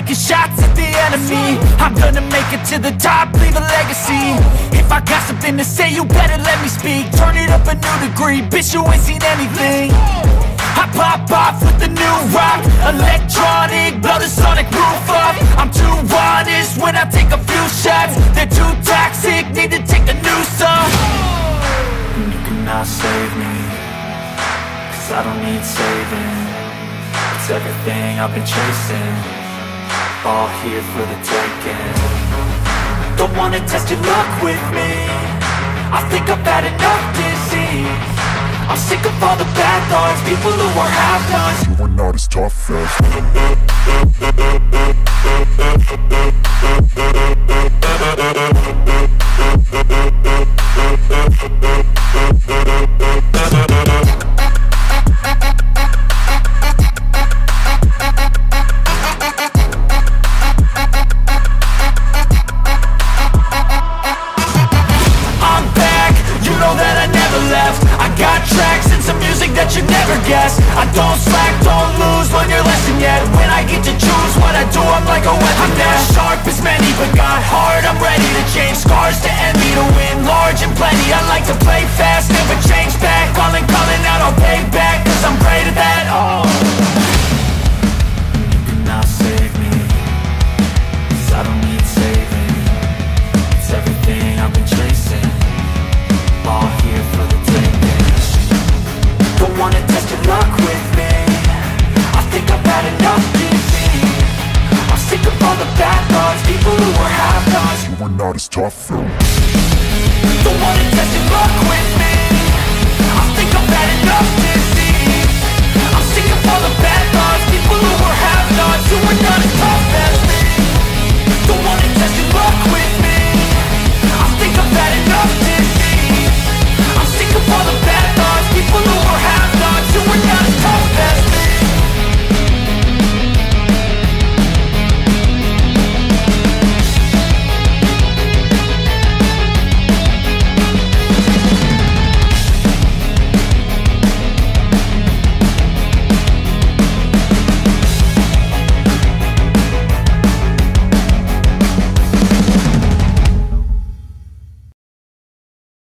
taking shots at the enemy. I'm gonna make it to the top, leave a legacy. If I got something to say, you better let me speak. Turn it up a new degree, bitch, you ain't seen anything. I pop off with the new rock, electronic, blow the sonic roof up. I'm too honest when I take a few shots. They're too toxic, need to take the noose off. And you cannot save me, cause I don't need saving. It's everything I've been chasing, all here for the taking. Don't wanna test your luck with me, I think I've had enough disease. I'm sick of all the bad thoughts, people who are half-nots. You are not as tough as I'm back, you know that I never left. I got tracks and some music that you never guessed. I don't slack, don't lose, learn your lesson yet. When I get to choose what I do, I'm like a weapon. I'm not sharp as many, but got hard, I'm ready to change. Scars to envy, to win large and plenty. I like to play fast, never change back. Calling out, I'll pay back, cause I'm great at that. Oh, you cannot save me, cause I don't need saving. It's everything I've been chasing, all here for the taking. Don't wanna test your luck with me, I think I've had enough disease. I'm sick of all the bad thoughts, people who are half-nots. You are not as tough though. Don't wanna test your luck with me,